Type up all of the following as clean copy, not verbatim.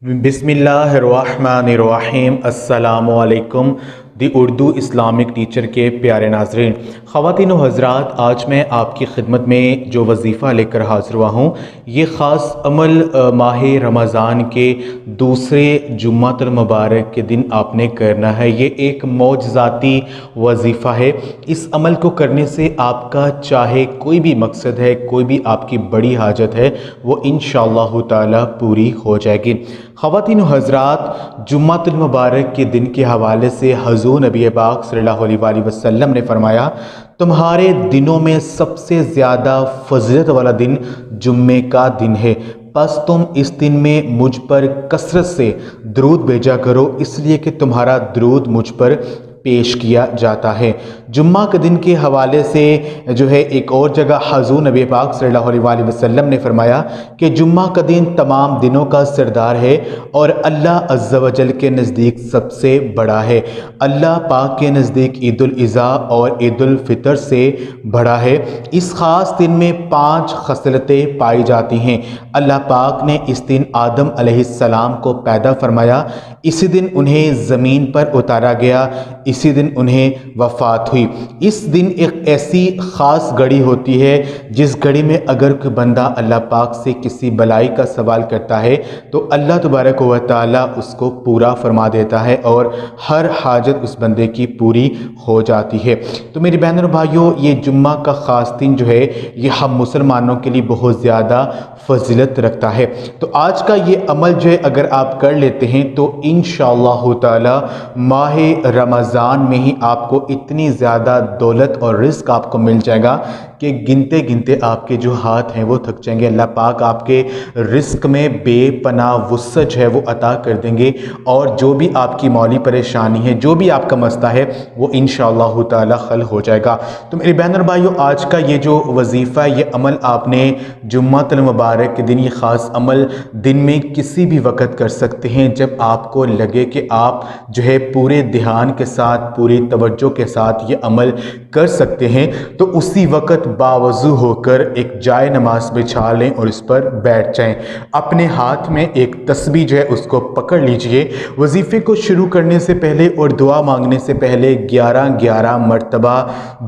बिस्मिल्लाहिर्रहमानिर्रहीम। अस्सलामु अलैकुम। दी उर्दू इस्लामिक टीचर के प्यारे नाज़रीन, ख़वातीन व हज़रात, आज मैं आपकी खिदमत में जो वजीफ़ा लेकर हाज़िर हुआ हूँ, ये ख़ास अमल माह रमज़ान के दूसरे जुम्मतुल मुबारक के दिन आपने करना है। ये एक मौजज़ाती वजीफ़ा है। इस अमल को करने से आपका चाहे कोई भी मकसद है, कोई भी आपकी बड़ी हाजत है, वो इंशाअल्लाह ताला पूरी हो जाएगी। ख़वातीन व हज़रात, जुम्मतुल मुबारक के दिन के हवाले से हज़ूर नबी पाक सल्लल्लाहु अलैहि वसल्लम ने फरमाया, तुम्हारे दिनों में सबसे ज़्यादा फजीलत वाला दिन जुम्मे का दिन है। बस तुम इस दिन में मुझ पर कसरत से दरूद भेजा करो, इसलिए कि तुम्हारा दरूद मुझ पर पेश किया जाता है। जुम्मा के दिन के हवाले से जो है एक और जगह हज़ूर नबी पाक सल्लल्लाहु अलैहि वसल्लम ने फरमाया कि जुम्मा का दिन तमाम दिनों का सरदार है और अल्लाह अज़्ज़ा व जल के नज़दीक सबसे बड़ा है। अल्लाह पाक के नज़दीक ईदुल अज़हा और ईदुल फ़ितर से बड़ा है। इस ख़ास दिन में 5 खसलतें पाई जाती हैं। अल्लाह पाक ने इस दिन आदम अलैहिस्सलाम को पैदा फरमाया, इसी दिन उन्हें ज़मीन पर उतारा गया, इसी दिन उन्हें वफ़ात हुई। इस दिन एक ऐसी ख़ास घड़ी होती है जिस घड़ी में अगर कोई बंदा अल्लाह पाक से किसी भलाई का सवाल करता है तो अल्लाह तबारक व तआला उसको पूरा फरमा देता है और हर हाजत उस बंदे की पूरी हो जाती है। तो मेरी बहनों और भाइयों, ये जुम्मा का ख़ास दिन जो है ये हम मुसलमानों के लिए बहुत ज़्यादा फजीलत रखता है। तो आज का ये अमल जो है अगर आप कर लेते हैं तो इंशाअल्लाह ताला माह रमज़ान में ही आपको इतनी ज़्यादा दौलत और रिज़्क आपको मिल जाएगा कि गिनते गिनते आपके जो हाथ हैं वो थक जाएंगे। अल्लाह पाक आपके रिज़्क में बेपनाह वुसअत है वो अता कर देंगे और जो भी आपकी मौली परेशानी है, जो भी आपका मसला है, वो इंशाअल्लाह ताला हल हो जाएगा। तो मेरी बहन और भाइयों, आज का ये जो वजीफ़ा है, ये अमल आपने जुम्मतुल मुबारक के दिन, ये ख़ास अमल दिन में किसी भी वक़्त कर सकते हैं जब आपको लगे कि आप जो है पूरे ध्यान के साथ, पूरी तवज्जो के साथ ये अमल कर सकते हैं। तो उसी वक़्त बावज़ू होकर एक जाए नमाज बिछा लें और इस पर बैठ जाएं। अपने हाथ में एक तस्बीह जो है उसको पकड़ लीजिए। वजीफ़े को शुरू करने से पहले और दुआ मांगने से पहले 11-11 मरतबा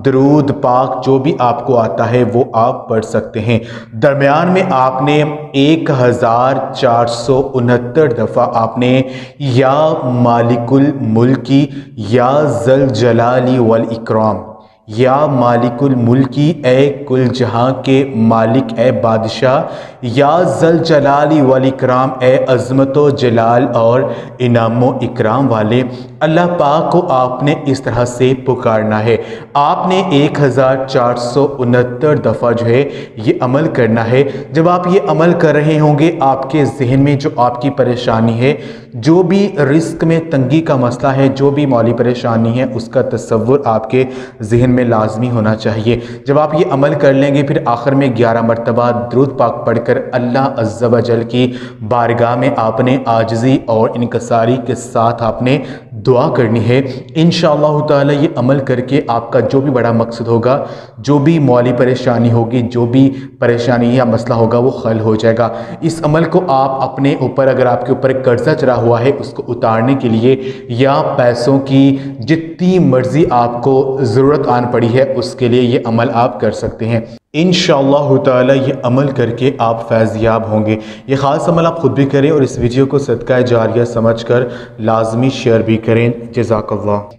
दरूद पाक जो भी आपको आता है वो आप पढ़ सकते हैं। दरमियान में आपने 1469 दफ़ा आपने या मालिकुल मुल्की या ज़ल जलाली वल इकराम, या मालिकुल मुल्की ए कुल जहां के मालिक ए बादशाह, या ज़ल जलाली वल इकराम ए अज़मतो जलाल और इनामो इकराम वाले, अल्लाह पाक को आपने इस तरह से पुकारना है। आपने 1469 दफ़ा जो है ये अमल करना है। जब आप ये अमल कर रहे होंगे, आपके जहन में जो आपकी परेशानी है, जो भी रिस्क में तंगी का मसला है, जो भी मौली परेशानी है, उसका तसव्वुर आपके जहन में लाजमी होना चाहिए। जब आप ये अमल कर लेंगे, फिर आखिर में 11 मरतबा दरूद पाक पढ़कर अल्लाह अज़्ज़ा व जल की बारगाह में आपने आजिज़ी और इनकसारी के साथ आपने दुआ करनी है। इंशाअल्लाह ताला ये अमल करके आपका जो भी बड़ा मकसद होगा, जो भी मौली परेशानी होगी, जो भी परेशानी या मसला होगा, वो हल हो जाएगा। इस अमल को आप अपने ऊपर, अगर आपके ऊपर कर्जा चढ़ा हुआ है, उसको उतारने के लिए या पैसों की जितनी मर्जी आपको ज़रूरत आन पड़ी है, उसके लिए ये अमल आप कर सकते हैं। इंशाअल्लाह ताला ये अमल करके आप फैज़याब होंगे। ये ख़ास अमल आप ख़ुद भी करें और इस वीडियो को सदका जारिया समझकर लाजमी शेयर भी करें। जज़ाकल्लाह।